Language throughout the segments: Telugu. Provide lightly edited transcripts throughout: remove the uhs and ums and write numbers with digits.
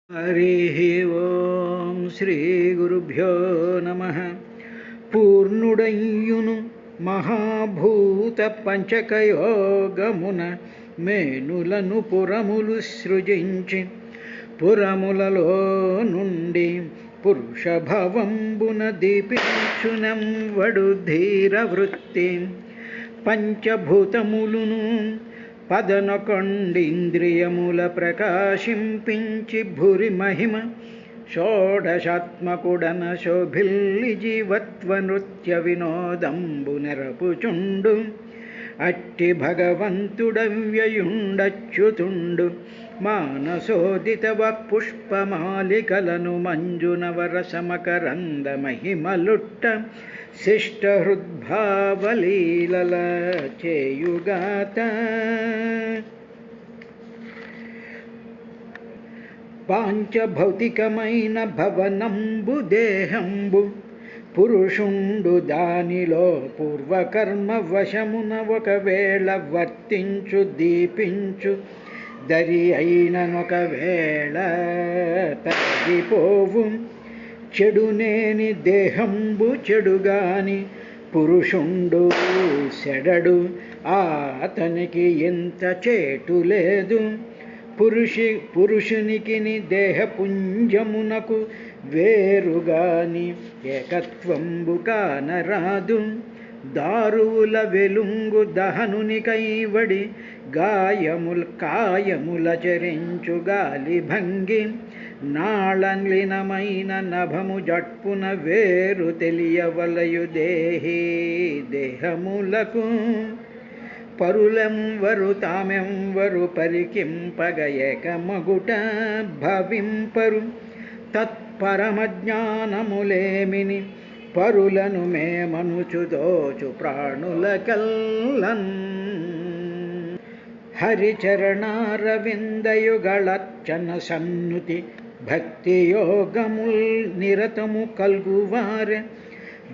హరి ఓం శ్రీ గురుభ్యో నమ. పూర్ణుడయ్యును మహాభూత పంచకయోగమున మేనులను పురములు సృజించి పురములలో నుండి పురుషభవంబున దీపించునంవడు ధీరవృత్తి. పంచభూతములును పదనకొండింద్రియముల ప్రకాశింపించి భురి మహిమ షోడశాత్మకుడన శోభిల్లి జీవత్వ నృత్య వినోదంబు నెరపుచుండు. అట్టి భగవంతుడవ్యయుండచ్యుతుండు మానసోదిత పుష్పమాలికలను మంజునవరసమకరంద మహిమలుట్ట శిష్ట హృద్భావలీలల చేయుగాత. పాంచభౌతికమైన భవనంబు దేహంబు పురుషుండు దానిలో పూర్వకర్మ వశమున ఒకవేళ వర్తించు దీపించు దరి అయిననొకవేళ తగ్గిపోవు. చెడునేని దేహంబు చెడుగాని పురుషుండు సెడడు అతనికి ఎంత చేటు లేదు. పురుషునికి దేహపుంజమునకు వేరుగాని ఏకత్వంబు కానరాదు. దారువుల వెలుంగు దహనుని కైవడి కాయముల చరించు గాలి భంగి నాళలీనమైన నభము జట్పున వేరు తెలియవలయు దేహములకు. పరులెంవరు తామెంవరు పరికింపగ ఏకమగుట భవింపరు. తత్పరమజ్ఞానములేమిని పరులను మేమనుచు దోచు ప్రాణులకల్లన్. హరిచరణారవిందయుగళర్చన సన్నుతి భక్తియోగముల్ నిరతము కల్గువారె.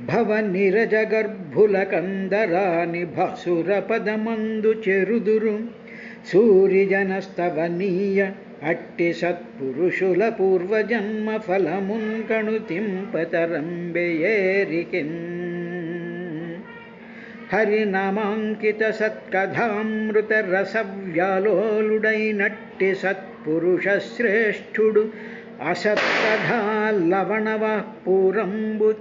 భవ నిరజగర్భుల కందరాని భసుర పదమందు చెరుదురు. సూరిజనస్తవనీయ అట్టి సత్పురుషుల పూర్వజన్మ ఫలమున్ కణుతింపతరంబెయేరికిన్. హరినామాంకిత సత్కథామృత రసవ్యాలోలుడైనట్టి సత్పురుష శ్రేష్ఠుడు అసత్కథా లవణవ పూరంబుతాగ్రోలునే.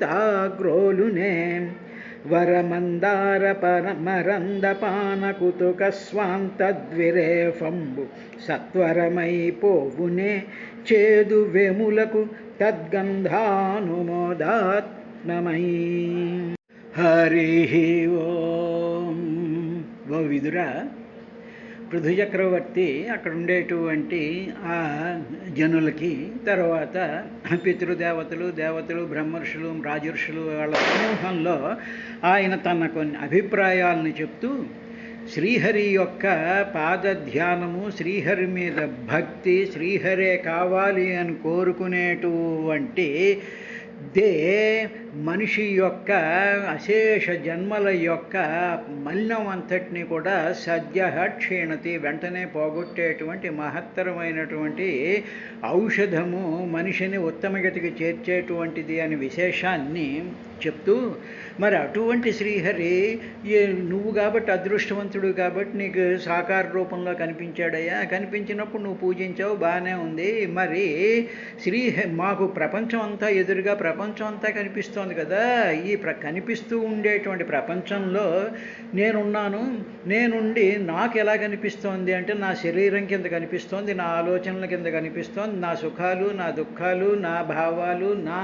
వరమందార పరమరందపాన కుతుక స్వాంతద్విరేఫంబు సత్వరమై పోవునే. చేదు వెములకు తద్గంధానుమోదాత్మమై. హరి ఓం. ఓ విదురా, పృథు చక్రవర్తి అక్కడ ఉండేటువంటి ఆ జనులకి, తర్వాత పితృదేవతలు, దేవతలు, బ్రహ్మర్షులు, రాజర్షులు వాళ్ళ సమూహంలో ఆయన తన కొన్ని అభిప్రాయాలను చెప్తూ శ్రీహరి యొక్క పాదధ్యానము, శ్రీహరి మీద భక్తి, శ్రీహరే కావాలి అని కోరుకునేటువంటి మనిషి యొక్క అశేష జన్మల యొక్క మలినం అంతటినీ కూడా సద్య క్షీణతి వెంటనే పోగొట్టేటువంటి మహత్తరమైనటువంటి ఔషధము, మనిషిని ఉత్తమగతికి చేర్చేటువంటిది అనే విశేషాన్ని చెప్తూ, మరి అటువంటి శ్రీహరి నువ్వు కాబట్టి అదృష్టవంతుడు కాబట్టి నీకు సాకార రూపంలో కనిపించాడయ్యా. కనిపించినప్పుడు నువ్వు పూజించావు, బాగానే ఉంది. మరి మాకు ప్రపంచం అంతా ఎదురుగా ప్రపంచం అంతా కనిపిస్తోంది కదా. ఈ కనిపిస్తూ ఉండేటువంటి ప్రపంచంలో నేనున్నాను. నేనుండి నాకు ఎలా కనిపిస్తోంది అంటే నా శరీరం కింద కనిపిస్తోంది, నా ఆలోచనల కింద కనిపిస్తోంది, నా సుఖాలు, నా దుఃఖాలు, నా భావాలు, నా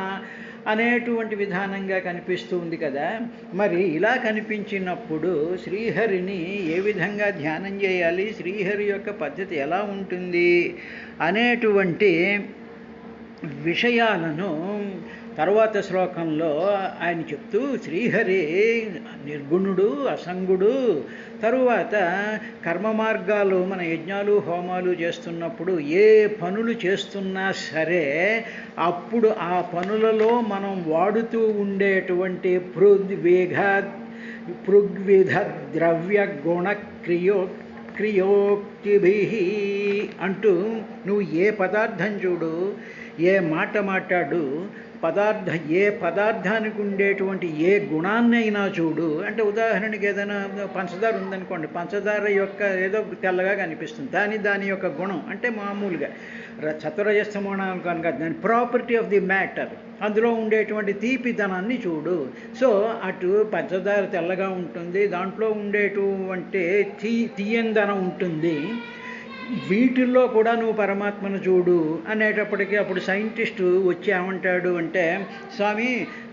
అనేటువంటి విధానంగా కనిపిస్తూ ఉంది కదా. మరి ఇలా కనిపించినప్పుడు శ్రీహరిని ఏ విధంగా ధ్యానం చేయాలి, శ్రీహరి యొక్క పద్ధతి ఎలా ఉంటుంది అనేటువంటి విషయాలను తర్వాత శ్లోకంలో ఆయన చెప్తూ, శ్రీహరి నిర్గుణుడు, అసంగుడు. తరువాత కర్మ మార్గాలు, మన యజ్ఞాలు హోమాలు చేస్తున్నప్పుడు ఏ పనులు చేస్తున్నా సరే అప్పుడు ఆ పనులలో మనం వాడుతూ ఉండేటువంటి పృగ్విధ ద్రవ్య గుణ క్రియోక్తిభిః అంటూ నువ్వు ఏ పదార్థం చూడు, ఏ మాట మాట్లాడు, ఏ పదార్థానికి ఉండేటువంటి ఏ గుణాన్నైనా చూడు. అంటే ఉదాహరణకి ఏదైనా పంచదార ఉందనుకోండి, పంచదార యొక్క ఏదో తెల్లగా కనిపిస్తుంది, దాని యొక్క గుణం అంటే మామూలుగా చతురజస్తమోణం కనుక దాని ప్రాపర్టీ ఆఫ్ ది మ్యాటర్, అందులో ఉండేటువంటి తీపిదనాన్ని చూడు. సో అటు పంచదార తెల్లగా ఉంటుంది, దాంట్లో ఉండేటువంటి తీయందనం ఉంటుంది. వీటిల్లో కూడా నువ్వు పరమాత్మను చూడు అనేటప్పటికీ అప్పుడు సైంటిస్టు వచ్చి ఏమంటాడు అంటే, స్వామి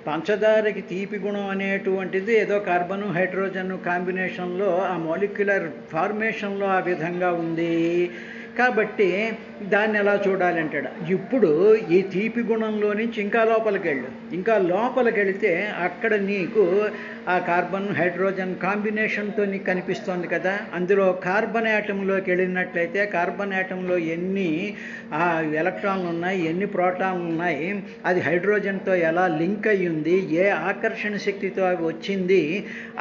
పంచదారకి తీపి గుణం అనేటువంటిది ఏదో కార్బను హైడ్రోజన్ కాంబినేషన్లో ఆ మాలిక్యులర్ ఫార్మేషన్లో ఆ విధంగా ఉంది, కాబట్టి దాన్ని ఎలా చూడాలి అంటాడు. ఇప్పుడు ఈ తీపి గుణంలో నుంచి ఇంకా లోపలికి వెళితే అక్కడ నీకు ఆ కార్బన్ హైడ్రోజన్ కాంబినేషన్తో నీకు కనిపిస్తోంది కదా. అందులో కార్బన్ యాటంలోకి వెళ్ళినట్లయితే కార్బన్ యాటంలో ఎన్ని ఎలక్ట్రాన్లు ఉన్నాయి, ఎన్ని ప్రోటాన్లు ఉన్నాయి, అది హైడ్రోజన్తో ఎలా లింక్ అయ్యింది, ఏ ఆకర్షణ శక్తితో అవి వచ్చింది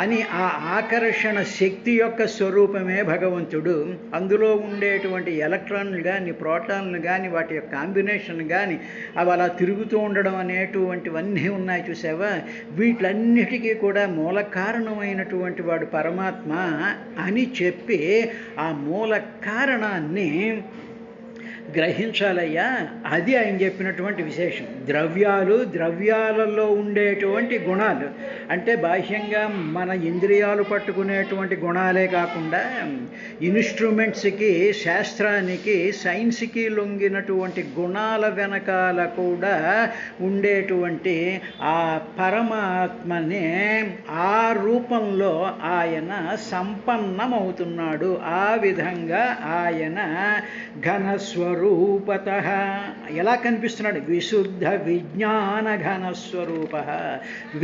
అని ఆ ఆకర్షణ శక్తి యొక్క స్వరూపమే భగవంతుడు. అందులో ఉండేటువంటి ఎలక్ట్రాన్లు కానీ ప్రోటాన్లు కానీ వాటి యొక్క కాంబినేషన్ కానీ అవి అలా తిరుగుతూ ఉండడం అనేటువంటివన్నీ ఉన్నాయి చూసావా. వీటన్నిటికీ కూడా మూల కారణమైనటువంటి వాడు పరమాత్మ అని చెప్పి ఆ మూల కారణాన్ని గ్రహించాలయ్యా. అది ఆయన చెప్పినటువంటి విశేషం. ద్రవ్యాలలో ఉండేటువంటి గుణాలు అంటే బాహ్యంగా మన ఇంద్రియాలు పట్టుకునేటువంటి గుణాలే కాకుండా ఇన్స్ట్రుమెంట్స్కి, శాస్త్రానికి, సైన్స్కి లొంగినటువంటి గుణాల వెనకాల కూడా ఉండేటువంటి ఆ పరమాత్మనే ఆ రూపంలో ఆయన సంపన్నమవుతున్నాడు. ఆ విధంగా ఆయన ఘనస్వరూపతః ఎలా కనిపిస్తున్నాడు? విశుద్ధ విజ్ఞాన ఘనస్వరూపః.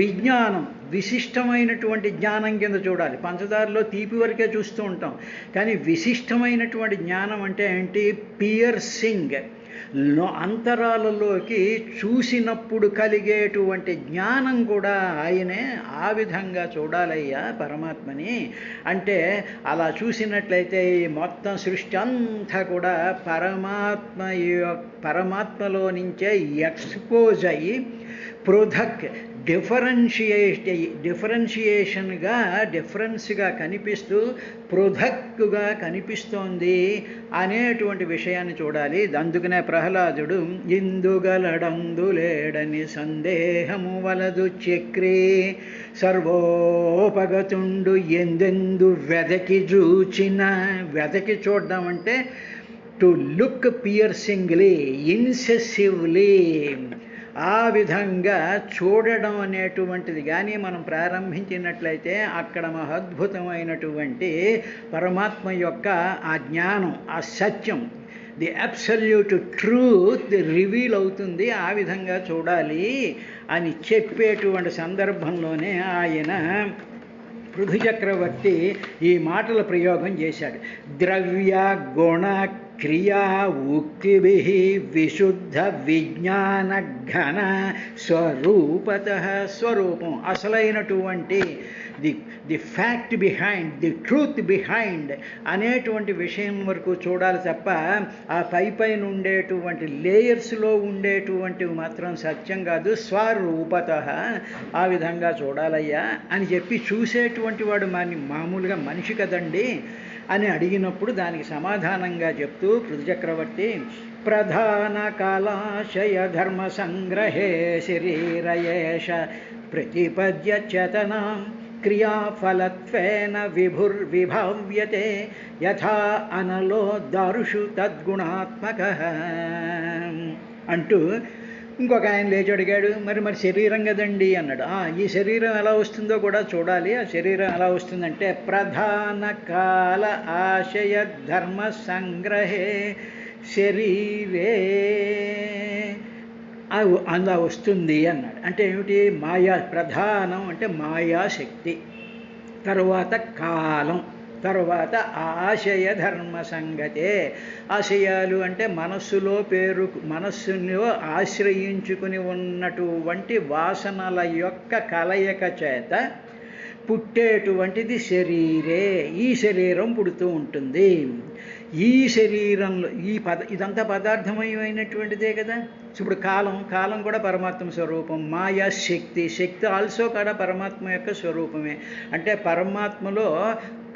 విజ్ఞానం విశిష్టమైనటువంటి జ్ఞానం కింద చూడాలి. పంచదారలో తీపి వరకే చూస్తూ ఉంటాం, కానీ విశిష్టమైనటువంటి జ్ఞానం అంటే ఏంటి? పియర్సింగ్, అంతరాలలోకి చూసినప్పుడు కలిగేటువంటి జ్ఞానం కూడా ఆయనే. ఆ విధంగా చూడాలయ్యా పరమాత్మని. అంటే అలా చూసినట్లయితే ఈ మొత్తం సృష్టి అంతా కూడా పరమాత్మలో నుంచే ఎక్స్పోజ్ అయ్యి పృథక్ డిఫరెన్స్గా కనిపిస్తూ పృథక్కుగా కనిపిస్తోంది అనేటువంటి విషయాన్ని చూడాలి. అందుకనే ప్రహ్లాదుడు ఇందుగలడందులేడని సందేహము వలదు చక్రీ సర్వోపగతుండు ఎందెందు వెదకి చూడడం అంటే టు లుక్ పియర్సింగ్లీ, ఇన్సెసివ్లీ, ఆ విధంగా చూడడం అనేటువంటిది కానీ మనం ప్రారంభించినట్లయితే అక్కడ మహద్భుతమైనటువంటి పరమాత్మ యొక్క ఆ జ్ఞానం, ఆ సత్యం, ది అబ్సల్యూట్ ట్రూత్ రివీల్ అవుతుంది. ఆ విధంగా చూడాలి అని చెప్పేటువంటి సందర్భంలోనే ఆయన పృథు చక్రవర్తి ఈ మాటల ప్రయోగం చేశాడు. ద్రవ్య గుణ క్రియా ఉక్తిభిః విశుద్ధ విజ్ఞాన ఘన స్వరూపతః. స్వరూపం అసలైనటువంటి the fact behind, the truth behind అనేటువంటి విషయం వరకు చూడాలి తప్ప ఆ పైన ఉండేటువంటి లేయర్స్లో ఉండేటువంటివి మాత్రం సత్యం కాదు. స్వరూపతః ఆ విధంగా చూడాలయ్యా అని చెప్పి చూసేటువంటి వాడు మామూలుగా మనిషి కదండి అని అడిగినప్పుడు దానికి సమాధానంగా చెప్తూ పృథు చక్రవర్తి ప్రధాన కాలాశయ ధర్మ సంగ్రహే శరీరయేష ప్రతిపద్య చేతనాం క్రియాఫలత్వేన విభుర్విభావ్యతే యథా అనలో దారుషు తద్గుణాత్మకః అంటూ ఇంకొక ఆయన లేచి అడిగాడు, మరి శరీరం కదండి అన్నాడు. ఈ శరీరం ఎలా వస్తుందో కూడా చూడాలి. ఆ శరీరం ఎలా వస్తుందంటే ప్రధాన కాల ఆశయ ధర్మ సంగ్రహే శరీరే అలా వస్తుంది అన్నాడు. అంటే ఏమిటి? మాయా ప్రధానం అంటే మాయాశక్తి, తరువాత కాలం, తరువాత ఆశయ ధర్మ సంగతే. ఆశయాలు అంటే మనస్సులో ఆశ్రయించుకుని ఉన్నటువంటి వాసనల యొక్క కలయిక చేత పుట్టేటువంటిది శరీరే, ఈ శరీరం పుడుతూ ఉంటుంది. ఈ శరీరంలో ఇదంతా పదార్థమయమైనటువంటిదే కదా. ఇప్పుడు కాలం కూడా పరమాత్మ స్వరూపం. మాయా శక్తి ఆల్సో కూడా పరమాత్మ యొక్క స్వరూపమే. అంటే పరమాత్మలో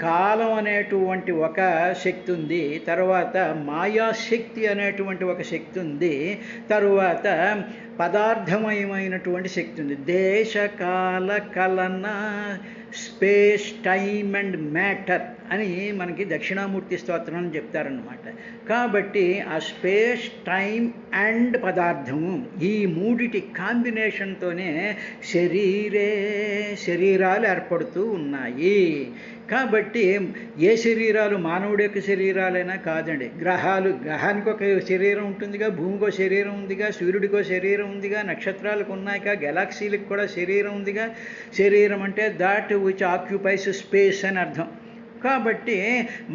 కాలం అనేటువంటి ఒక శక్తి ఉంది, తర్వాత మాయాశక్తి అనేటువంటి ఒక శక్తి ఉంది, తరువాత పదార్థమయమైనటువంటి శక్తి ఉంది. దేశకాల కలన, స్పేస్, టైమ్ అండ్ మ్యాటర్ అని మనకి దక్షిణామూర్తి స్తోత్రం అని చెప్తారనమాట. కాబట్టి ఆ స్పేస్, టైం అండ్ పదార్థము, ఈ మూడిటి కాంబినేషన్తోనే శరీరాలు ఏర్పడుతూ ఉన్నాయి. కాబట్టి ఏ శరీరాలు మానవుడి యొక్క శరీరాలైనా కాదండి. గ్రహానికి ఒక శరీరం ఉంటుందిగా, భూమికో శరీరం ఉందిగా, సూర్యుడికో శరీరం ఉందిగా, నక్షత్రాలకు ఉన్నాయిగా, గెలాక్సీలకు కూడా శరీరం ఉందిగా. శరీరం అంటే దాట్ విచ్ ఆక్యుపైస్ స్పేస్ అని అర్థం. కాబట్టి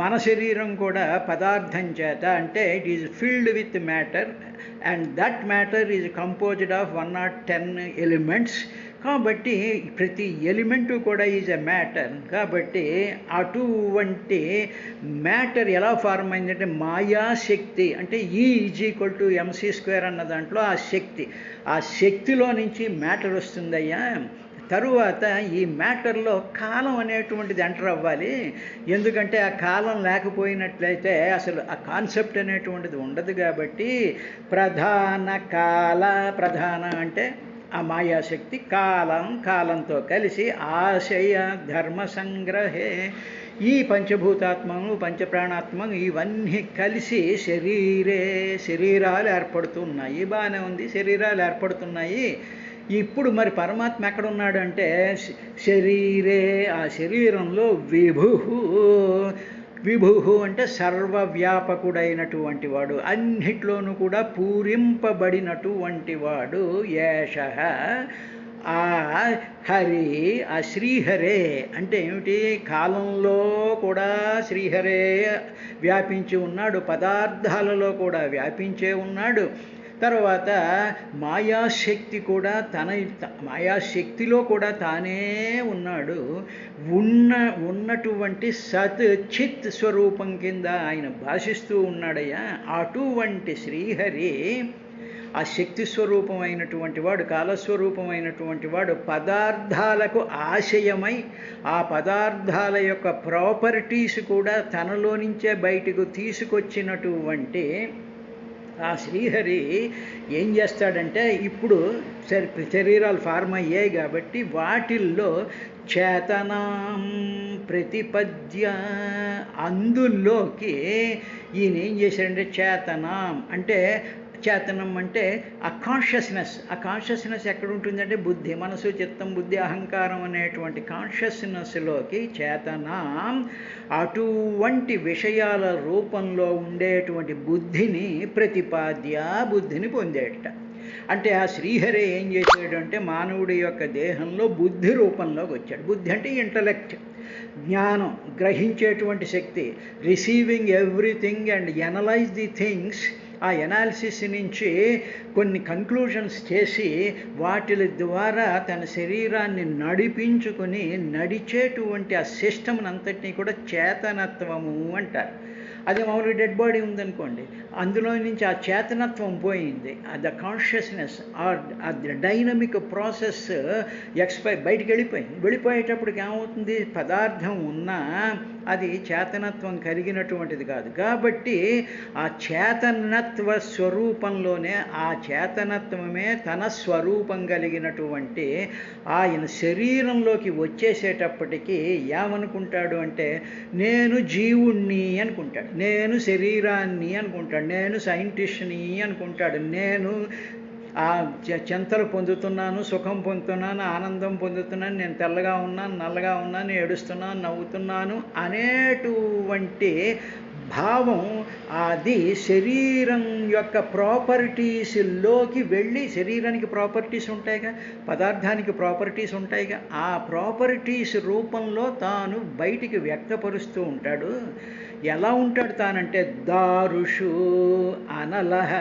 మన శరీరం కూడా పదార్థం చేత, అంటే it is filled with matter and that matter is composed of 110 elements. కాబట్టి ప్రతి ఎలిమెంటు కూడా ఈజ్ ఎ మ్యాటర్. కాబట్టి అటువంటి మ్యాటర్ ఎలా ఫార్మ్ అయిందంటే మాయాశక్తి, అంటే E=mc² అన్న దాంట్లో ఆ శక్తిలో నుంచి మ్యాటర్ వస్తుందయ్యా. తరువాత ఈ మ్యాటర్లో కాలం అనేటువంటిది ఎంటర్ అవ్వాలి. ఎందుకంటే ఆ కాలం లేకపోయినట్లయితే అసలు ఆ కాన్సెప్ట్ అనేటువంటిది ఉండదు. కాబట్టి ప్రధాన అంటే ఆ మాయాశక్తి, కాలంతో కలిసి ఆశయ ధర్మ సంగ్రహే, ఈ పంచభూతాత్మము పంచప్రాణాత్మము ఇవన్నీ కలిసి శరీరాలు ఏర్పడుతున్నాయి. బాగానే ఉంది, శరీరాలు ఏర్పడుతున్నాయి. ఇప్పుడు మరి పరమాత్మ ఎక్కడున్నాడు అంటే శరీరే, ఆ శరీరంలో విభు అంటే సర్వవ్యాపకుడైనటువంటి వాడు, అన్నిట్లోనూ కూడా పూరింపబడినటువంటి వాడు. ఏషః ఆ హరి, ఆ శ్రీహరే అంటే ఏమిటి? కాలంలో కూడా శ్రీహరే వ్యాపించి ఉన్నాడు, పదార్థాలలో కూడా వ్యాపించే ఉన్నాడు. తర్వాత మాయాశక్తి కూడా మాయాశక్తిలో కూడా తానే ఉన్నాడు. ఉన్నటువంటి సత్ చిత్ స్వరూపం కింద ఆయన భాషిస్తూ ఉన్నాడయ్యా. అటువంటి శ్రీహరి ఆ శక్తి స్వరూపమైనటువంటి వాడు, కాలస్వరూపమైనటువంటి వాడు, పదార్థాలకు ఆశయమై ఆ పదార్థాల యొక్క ప్రాపర్టీస్ కూడా తనలో నుంచే బయటకు తీసుకొచ్చినటువంటి ఆ శ్రీహరి ఏం చేస్తాడంటే, ఇప్పుడు శరీరాలు ఫార్మ్ అయ్యాయి కాబట్టి వాటిల్లో చేతనాం ప్రతిపద్య, అందులోకి ఈయన ఏం చేశాడంటే చేతనాం అంటే, చేతనం అంటే ఆ కాన్షియస్నెస్ ఎక్కడ ఉంటుందంటే బుద్ధి, మనసు, చిత్తం, బుద్ధి, అహంకారం అనేటువంటి కాన్షియస్నెస్లోకి చేతనాం, అటువంటి విషయాల రూపంలో ఉండేటువంటి బుద్ధిని బుద్ధిని పొందేట. అంటే ఆ శ్రీహరి ఏం చేశాడు అంటే మానవుడి యొక్క దేహంలో బుద్ధి రూపంలోకి వచ్చాడు. బుద్ధి అంటే ఇంటలెక్ట్, జ్ఞానం, గ్రహించేటువంటి శక్తి, receiving everything and analyse the things. ఆ ఎనాలిసిస్ నుంచి కొన్ని కంక్లూజన్స్ చేసి వాటి ద్వారా తన శరీరాన్ని నడిపించుకొని నడిచేటువంటి ఆ సిస్టమ్ అంతటినీ కూడా చేతనత్వము అంటారు. అదే మామూలుగా డెడ్ బాడీ ఉందనుకోండి, అందులో నుంచి ఆ చేతనత్వం పోయింది, the consciousness or dynamic process బయటికి వెళ్ళిపోయేటప్పటికి ఏమవుతుంది? పదార్థం ఉన్నా అది చేతనత్వం కలిగినటువంటిది కాదు. కాబట్టి ఆ చేతనత్వ స్వరూపంలోనే ఆ చేతనత్వమే తన స్వరూపం కలిగినటువంటి ఆయన శరీరంలోకి వచ్చేసేటప్పటికీ ఏమనుకుంటాడు అంటే నేను జీవుణ్ణి అనుకుంటాడు, నేను శరీరాన్ని అనుకుంటాడు, నేను సైంటిస్ట్ని అనుకుంటాడు, నేను ఆ చింతలు పొందుతున్నాను, సుఖం పొందుతున్నాను, ఆనందం పొందుతున్నాను, నేను తెల్లగా ఉన్నాను, నల్లగా ఉన్నాను, ఏడుస్తున్నాను, నవ్వుతున్నాను అనేటువంటి భావం అది శరీరం యొక్క ప్రాపర్టీస్లోకి వెళ్ళి, శరీరానికి ప్రాపర్టీస్ ఉంటాయిగా, పదార్థానికి ప్రాపర్టీస్ ఉంటాయిగా, ఆ ప్రాపర్టీస్ రూపంలో తాను బయటికి వ్యక్తపరుస్తూ ఉంటాడు. ఎలా ఉంటాడు తానంటే దారుషు అనలహ,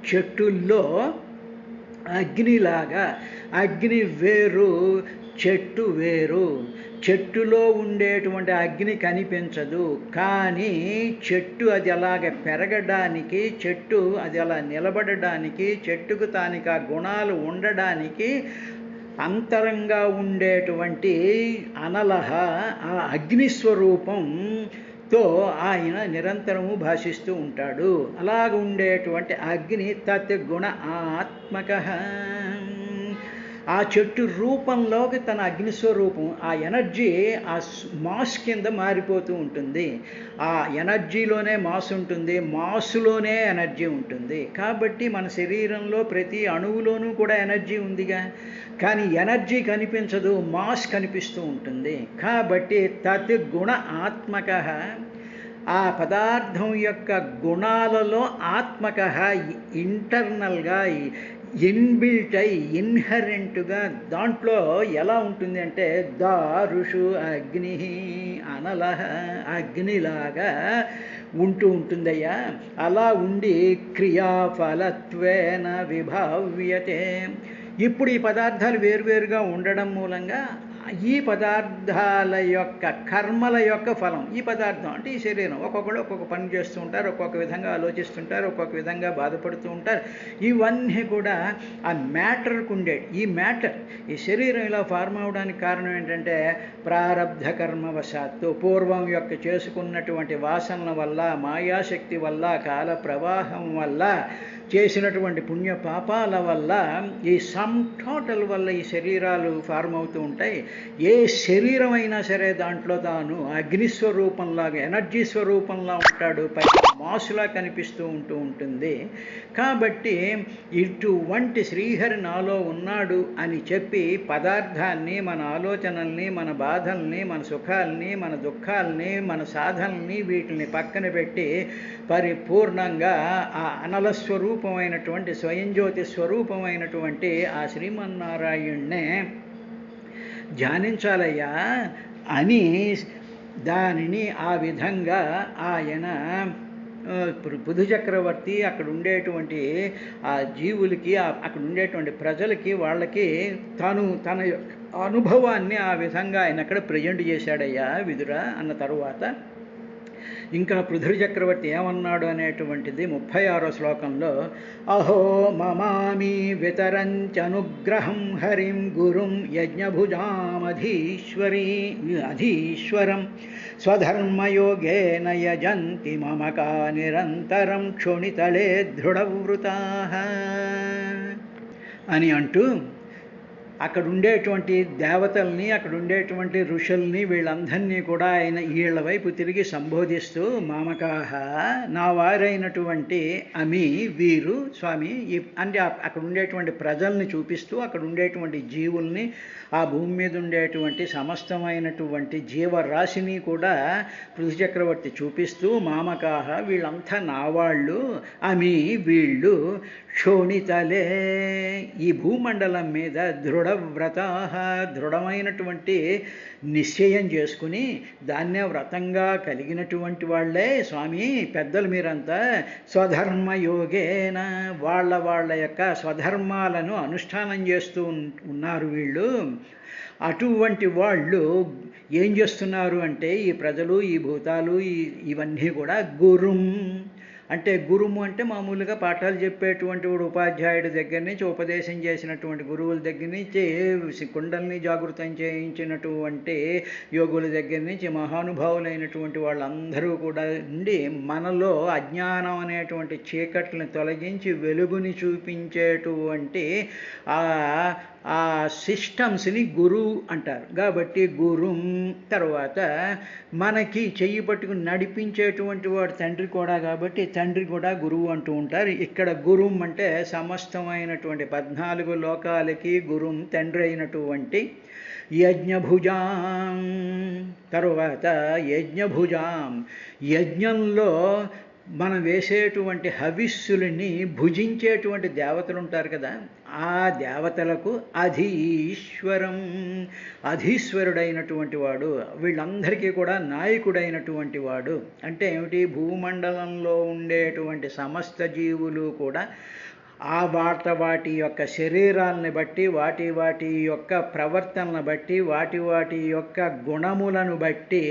చెట్టుల్లో అగ్నిలాగా. అగ్ని వేరు, చెట్టు వేరు. చెట్టులో ఉండేటువంటి అగ్ని కనిపించదు, కానీ చెట్టు అది అలాగ పెరగడానికి, చెట్టు అది అలా నిలబడడానికి, చెట్టుకు తానికి ఆ గుణాలు ఉండడానికి అంతరంగా ఉండేటువంటి అనలహ ఆ అగ్నిస్వరూపంతో ఆయన నిరంతరము భాషిస్తూ ఉంటాడు. అలాగ ఉండేటువంటి అగ్ని తద్గుణ ఆత్మక. ఆ చెట్టు రూపంలోకి తన అగ్నిస్వరూపం, ఆ ఎనర్జీ ఆ మాస్ కింద మారిపోతూ ఉంటుంది. ఆ ఎనర్జీలోనే మాస్ ఉంటుంది, మాసులోనే ఎనర్జీ ఉంటుంది. కాబట్టి మన శరీరంలో ప్రతి అణువులోనూ కూడా ఎనర్జీ ఉందిగా, కానీ ఎనర్జీ కనిపించదు, మాస్ కనిపిస్తూ ఉంటుంది. కాబట్టి తద్గుణ ఆత్మక, ఆ పదార్థం యొక్క గుణాలలో ఆత్మక, ఇంటర్నల్గా ఇన్బిల్ట్ అయి ఇన్హరెంట్గా దాంట్లో ఎలా ఉంటుంది అంటే దారుషు అగ్ని అనలహ, అగ్నిలాగా ఉంటూ ఉంటుందయ్యా. అలా ఉండి క్రియాఫలత్వేన విభావ్యతే. ఇప్పుడు ఈ పదార్థాలు వేరువేరుగా ఉండడం మూలంగా ఈ పదార్థాల యొక్క కర్మల యొక్క ఫలం, ఈ పదార్థం అంటే ఈ శరీరం, ఒక్కొక్కడు ఒక్కొక్క పని చేస్తూ ఉంటారు, ఒక్కొక్క విధంగా ఆలోచిస్తుంటారు, ఒక్కొక్క విధంగా బాధపడుతూ ఉంటారు. ఇవన్నీ కూడా ఆ మ్యాటర్కు ఉండేది. ఈ మ్యాటర్, ఈ శరీరం ఇలా ఫార్మ్ అవడానికి కారణం ఏంటంటే ప్రారబ్ధ కర్మవశాత్తు, పూర్వం యొక్క చేసుకున్నటువంటి వాసనల వల్ల, మాయాశక్తి వల్ల, కాల ప్రవాహం వల్ల, చేసినటువంటి పుణ్య పాపాల వల్ల, ఈ సమ్ టోటల్ వల్ల ఈ శరీరాలు ఫార్మ్ అవుతూ ఉంటాయి. ఏ శరీరం అయినా సరే దాంట్లో తాను అగ్నిస్వరూపంలాగా, ఎనర్జీ స్వరూపంలా ఉంటాడు, పై మాసులా కనిపిస్తూ ఉంటుంది. కాబట్టి ఇటువంటి శ్రీహరి నాలో ఉన్నాడు అని చెప్పి పదార్థాన్ని, మన ఆలోచనల్ని, మన బాధల్ని, మన సుఖాల్ని, మన దుఃఖాల్ని, మన సాధనల్ని వీటిని పక్కన పెట్టి పరిపూర్ణంగా ఆ అనల స్వరూపమైనటువంటి, స్వయంజ్యోతి స్వరూపమైనటువంటి ఆ శ్రీమన్నారాయణ్ణే ధ్యానించాలయ్యా అని దానిని ఆ విధంగా ఆయన పృథు చక్రవర్తి అక్కడ ఉండేటువంటి ఆ జీవులకి, అక్కడ ఉండేటువంటి ప్రజలకి, వాళ్ళకి తన అనుభవాన్ని ఆ విధంగా ఆయన అక్కడ ప్రజెంట్ చేశాడయ్యా విదుర అన్న తరువాత ఇంకా పృథు చక్రవర్తి ఏమన్నాడు అనేటువంటిది 36వ శ్లోకంలో, అహో మమామి వితరంచనుగ్రహం హరిం గురుం యజ్ఞభుజామధీశ్వరం స్వధర్మయోగేన యజంతి మమకా నిరంతరం క్షోణితలే దృఢవృతాః అని అంటూ అక్కడ ఉండేటువంటి దేవతల్ని, అక్కడ ఉండేటువంటి ఋషుల్ని, వీళ్ళందరినీ కూడా ఆయన వీళ్ళ వైపు తిరిగి సంబోధిస్తూ, మామకాహ, నా వారైనటువంటి అమి, వీరు స్వామి అంటే అక్కడ ఉండేటువంటి ప్రజల్ని చూపిస్తూ, అక్కడ ఉండేటువంటి జీవుల్ని, ఆ భూమి మీద ఉండేటువంటి సమస్తమైనటువంటి జీవరాశిని కూడా పృథు చక్రవర్తి చూపిస్తూ, మామకాహ, వీళ్ళంతా నా వాళ్ళు, అమి, వీళ్ళు క్షోణితలే, ఈ భూమండలం మీద దృఢవ్రతాః, దృఢమైనటువంటి నిశ్చయం చేసుకుని దాన్నే వ్రతంగా కలిగినటువంటి వాళ్ళే స్వామి, పెద్దలు మీరంతా స్వధర్మయోగేన, వాళ్ళ యొక్క స్వధర్మాలను అనుష్ఠానం చేస్తూ ఉన్నారు వీళ్ళు. అటువంటి వాళ్ళు ఏం చేస్తున్నారు అంటే, ఈ ప్రజలు, ఈ భూతాలు, ఇవన్నీ కూడా గురుం అంటే, గురుము అంటే మామూలుగా పాఠాలు చెప్పేటువంటి ఉపాధ్యాయుడి దగ్గర నుంచి, ఉపదేశం చేసినటువంటి గురువుల దగ్గర నుంచి, కుండల్ని జాగృతం చేయించినటువంటి యోగుల దగ్గర నుంచి, మహానుభావులైనటువంటి వాళ్ళందరూ కూడా ఉండి మనలో అజ్ఞానం అనేటువంటి చీకట్లను తొలగించి వెలుగుని చూపించేటువంటి ఆ సిస్టమ్స్ని గురువు అంటారు. కాబట్టి గురుం తర్వాత మనకి చెయ్యి పట్టుకుని నడిపించేటువంటి వాడు తండ్రి కూడా, కాబట్టి తండ్రి కూడా గురువు అంటూ ఉంటారు. ఇక్కడ గురుం అంటే సమస్తమైనటువంటి 14 లోకాలకి గురుం తండ్రి అయినటువంటి యజ్ఞభుజాం. తరువాత యజ్ఞభుజాం, యజ్ఞంలో మనం వేసేటువంటి హవిస్సులని భుజించేటువంటి దేవతలు ఉంటారు కదా, ఆ దేవతలకు అధీశ్వరం, అధీశ్వరుడైనటువంటి వాడు, వీళ్ళందరికీ కూడా నాయకుడైనటువంటి వాడు. అంటే ఏమిటి, భూమండలంలో ఉండేటువంటి సమస్త జీవులు కూడా వాటి యొక్క శరీరాలని బట్టి వాటి యొక్క ప్రవర్తనను బట్టి వాటి యొక్క గుణములను బట్టి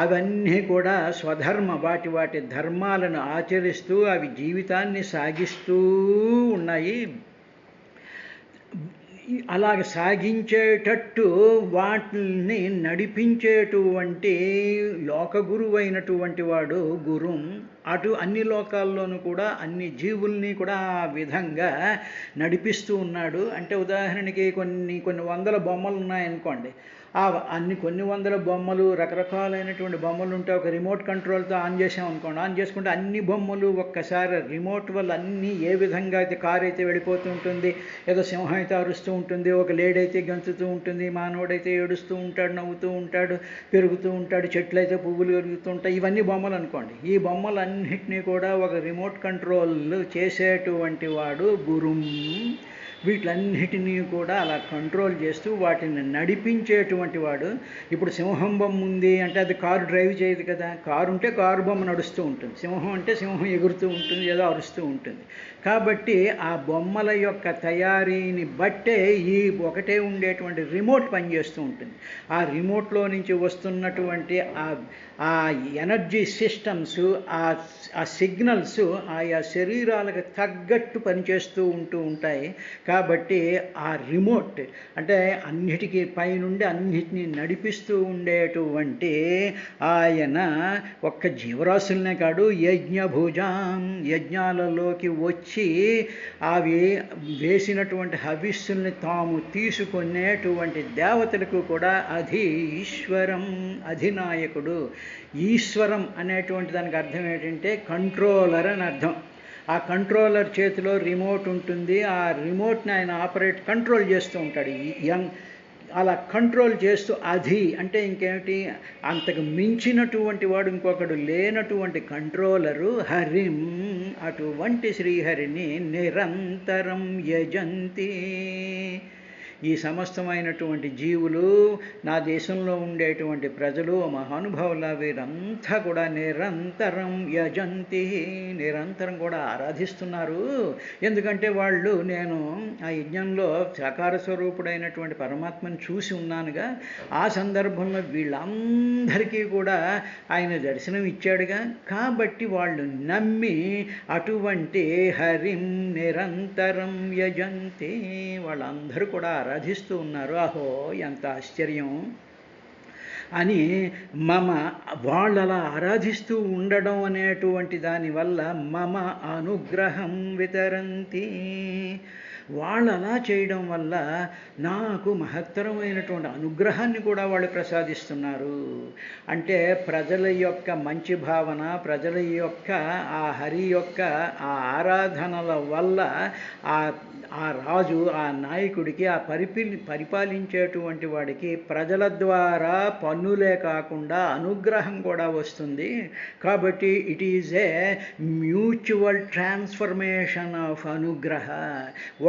అవన్నీ కూడా వాటి ధర్మాలను ఆచరిస్తూ అవి జీవితాన్ని సాగిస్తూ ఉన్నాయి. అలాగ సాగించేటట్టు వాటిని నడిపించేటువంటి లోకగురువు అయినటువంటి వాడు గురుం. అన్ని లోకాల్లోనూ కూడా అన్ని జీవుల్ని కూడా ఆ విధంగా నడిపిస్తూ ఉన్నాడు. అంటే ఉదాహరణకి కొన్ని వందల బొమ్మలు ఉన్నాయనుకోండి, కొన్ని వందల బొమ్మలు, రకరకాలైనటువంటి బొమ్మలు ఉంటే ఒక రిమోట్ కంట్రోల్తో ఆన్ చేసామనుకోండి, ఆన్ చేసుకుంటే అన్ని బొమ్మలు ఒక్కసారి రిమోట్ వల్ల అన్నీ ఏ విధంగా అయితే కారు అయితే వెళ్ళిపోతూ ఉంటుంది, ఏదో సింహం అయితే అరుస్తూ ఉంటుంది, ఒక లేడీ అయితే గంతుతూ ఉంటుంది, మానవుడైతే ఏడుస్తూ ఉంటాడు, నవ్వుతూ ఉంటాడు, పెరుగుతూ ఉంటాడు, చెట్లు అయితే పువ్వులు పెరుగుతూ ఉంటాయి, ఇవన్నీ బొమ్మలు అనుకోండి. ఈ బొమ్మలన్నింటినీ కూడా ఒక రిమోట్ కంట్రోల్ చేసేటువంటి వాడు గురుం. వీటిలన్నిటినీ కూడా అలా కంట్రోల్ చేస్తూ వాటిని నడిపించేటువంటి వాడు. ఇప్పుడు సింహం బొమ్మ ఉంది అంటే అది కారు డ్రైవ్ చేయదు కదా, కారు ఉంటే కారు బొమ్మ నడుస్తూ ఉంటుంది, సింహం అంటే సింహం ఎగురుతూ ఉంటుంది, ఏదో అరుస్తూ ఉంటుంది. కాబట్టి ఆ బొమ్మల యొక్క తయారీని బట్టే ఈ ఒకటే ఉండేటువంటి రిమోట్ పనిచేస్తూ ఉంటుంది. ఆ రిమోట్లో నుంచి వస్తున్నటువంటి ఆ ఎనర్జీ సిస్టమ్స్, ఆ సిగ్నల్స్ ఆయా శరీరాలకు తగ్గట్టు పనిచేస్తూ ఉంటాయి. కాబట్టి ఆ రిమోట్ అంటే అన్నిటికీ పైనుండి అన్నిటినీ నడిపిస్తూ ఉండేటువంటి ఆయన ఒక్క జీవరాశులనే కాదు, యజ్ఞభుజాం, యజ్ఞాలలోకి వచ్చి అవి వేసినటువంటి హవిస్సుల్ని తాము తీసుకునేటువంటి దేవతలకు కూడా ఈశ్వరం, అధినాయకుడు. ఈశ్వరం అనేటువంటి దానికి అర్థం ఏంటంటే కంట్రోలర్ అని అర్థం. ఆ కంట్రోలర్ చేతిలో రిమోట్ ఉంటుంది, ఆ రిమోట్ని ఆయన కంట్రోల్ చేస్తూ ఉంటాడు. అలా కంట్రోల్ చేస్తూ అంటే ఇంకేమిటి, అంతకు మించినటువంటి వాడు ఇంకొకడు లేనటువంటి కంట్రోలరు హరిం. అటువంటి శ్రీహరిని నిరంతరం యజంతి. ఈ సమస్తమైనటువంటి జీవులు, నా దేశంలో ఉండేటువంటి ప్రజలు, మహానుభావుల వీరంతా కూడా నిరంతరం యజంతి, నిరంతరం కూడా ఆరాధిస్తున్నారు. ఎందుకంటే వాళ్ళు, నేను ఆ యజ్ఞంలో సాకార స్వరూపుడైనటువంటి పరమాత్మను చూసి ఉన్నానుగా, ఆ సందర్భంలో వీళ్ళందరికీ కూడా ఆయన దర్శనం ఇచ్చాడుగా. కాబట్టి వాళ్ళు నమ్మి అటువంటి హరిం నిరంతరం యజంతి, వాళ్ళందరూ కూడా ఆరాధిస్తూ ఉన్నారు. అహో ఎంత ఆశ్చర్యం అని వాళ్ళలా ఆరాధిస్తూ ఉండడం అనేటువంటి దానివల్ల మమ అనుగ్రహం వితరంతి. వాళ్ళు అలా చేయడం వల్ల నాకు మహత్తరమైనటువంటి అనుగ్రహాన్ని కూడా వాళ్ళు ప్రసాదిస్తున్నారు. అంటే ప్రజల యొక్క మంచి భావన, ప్రజల యొక్క ఆ హరి యొక్క ఆ ఆరాధనల వల్ల ఆ రాజు, ఆ నాయకుడికి, ఆ పరిపాలించేటువంటి వాడికి ప్రజల ద్వారా పన్నులే కాకుండా అనుగ్రహం కూడా వస్తుంది. కాబట్టి it is a mutual transformation of అనుగ్రహ.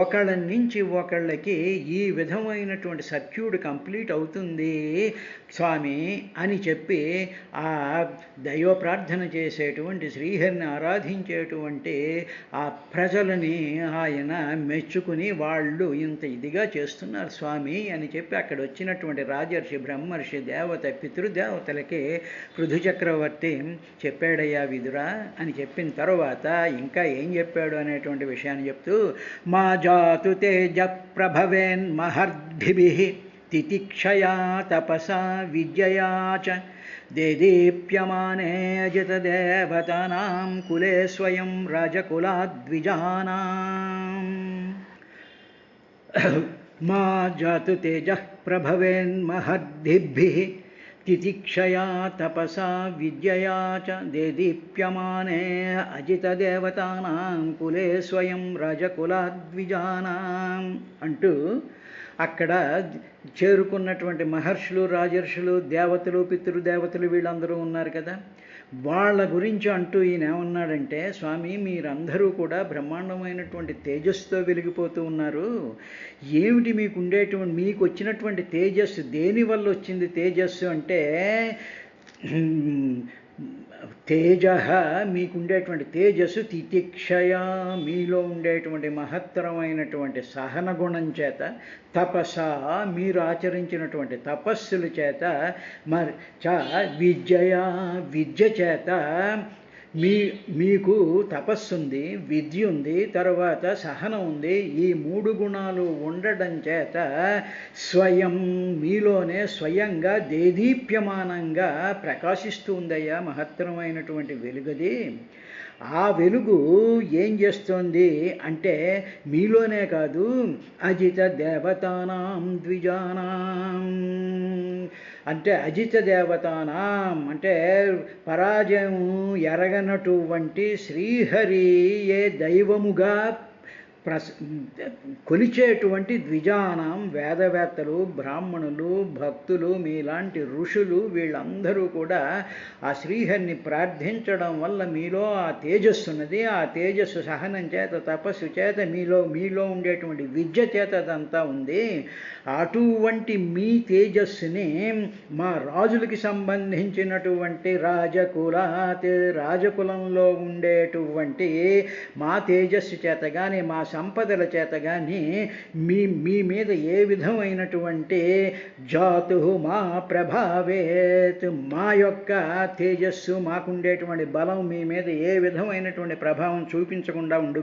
ఒకళ్ళ నుంచి ఒకళ్ళకి ఈ విధమైనటువంటి సర్క్యూట్ కంప్లీట్ అవుతుంది స్వామి అని చెప్పి ఆ దైవ ప్రార్థన చేసేటువంటి శ్రీహరిని ఆరాధించేటువంటి ఆ ప్రజలని ఆయన మెచ్చుకుని వాళ్ళు ఇంత ఇదిగా చేస్తున్నారు స్వామి అని చెప్పి అక్కడ వచ్చినటువంటి రాజర్షి, బ్రహ్మర్షి, దేవత, పితృదేవతలకి పృథు చక్రవర్తి చెప్పాడయ్యా విదురా అని చెప్పిన తర్వాత ఇంకా ఏం చెప్పాడు అనేటువంటి విషయాన్ని చెప్తూ, మా జాతు తేజ ప్రభవేన్ మహర్భిభిః తితిక్షయా తపసా విద్యయా చ దేదీప్యమానే అజితదేవతానాం కులే స్వయం రాజకులాద్విజానాం. మా జాతు తేజ ప్రభవేన్ మహర్భిభిః తితిక్షయా తపసా విద్యయా చ దేదీప్యమానే అజితదేవతానాం కులే స్వయం రాజకులాద్విజానాం అంటూ అక్కడ చేరుకున్నటువంటి మహర్షులు, రాజర్షులు, దేవతలు, పితృదేవతలు వీళ్ళందరూ ఉన్నారు కదా. వాళ్ళ గురించి అంటూ ఈయన ఏమన్నాడంటే, స్వామి మీరందరూ కూడా బ్రహ్మాండమైనటువంటి తేజస్సుతో వెలిగిపోతూ ఉన్నారు. ఏమిటి మీకు వచ్చినటువంటి తేజస్సు, దేనివల్ల వచ్చింది తేజస్సు అంటే తేజ, మీకుండేటువంటి తేజస్సు, తితిక్షయ, మీలో ఉండేటువంటి మహత్తరమైనటువంటి సహన గుణం చేత, తపస, మీరు ఆచరించినటువంటి తపస్సుల చేత, మరి విద్యయ, విద్య చేత, మీకు తపస్సు ఉంది, విద్య ఉంది, తర్వాత సహనం ఉంది. ఈ 3 గుణాలు ఉండడం చేత స్వయం, మీలోనే స్వయంగా దేదీప్యమానంగా ప్రకాశిస్తూ ఉందయ్యా మహత్తరమైనటువంటి వెలుగది. ఆ వెలుగు ఏం చేస్తోంది అంటే, మీలోనే కాదు, అజిత దేవతానాం ద్విజానాం, అంటే అజిత దేవతానాం అంటే పరాజయం ఎరగనటువంటి శ్రీహరి ఏ దైవముగా కొలిచేటువంటి ద్విజానం, వేదవేత్తలు, బ్రాహ్మణులు, భక్తులు, మీలాంటి ఋషులు, వీళ్ళందరూ కూడా ఆ శ్రీహరిని ప్రార్థించడం వల్ల మీలో ఆ తేజస్సు ఉన్నది. ఆ తేజస్సు సహనం చేత, తపస్సు చేత, మీలో ఉండేటువంటి విద్య చేత అదంతా ఉంది. అటువంటి మీ తేజస్సుని మా రాజులకి సంబంధించినటువంటి రాజకులంలో ఉండేటువంటి మా తేజస్సు చేత కానీ, మా సంపదల చేత కానీ మీ మీద ఏ విధమైనటువంటి జాతు మా ప్రభావేత్, మా యొక్క తేజస్సు, మాకుండేటువంటి బలం మీ మీద ఏ విధమైనటువంటి ప్రభావం చూపించకుండా ఉండుగా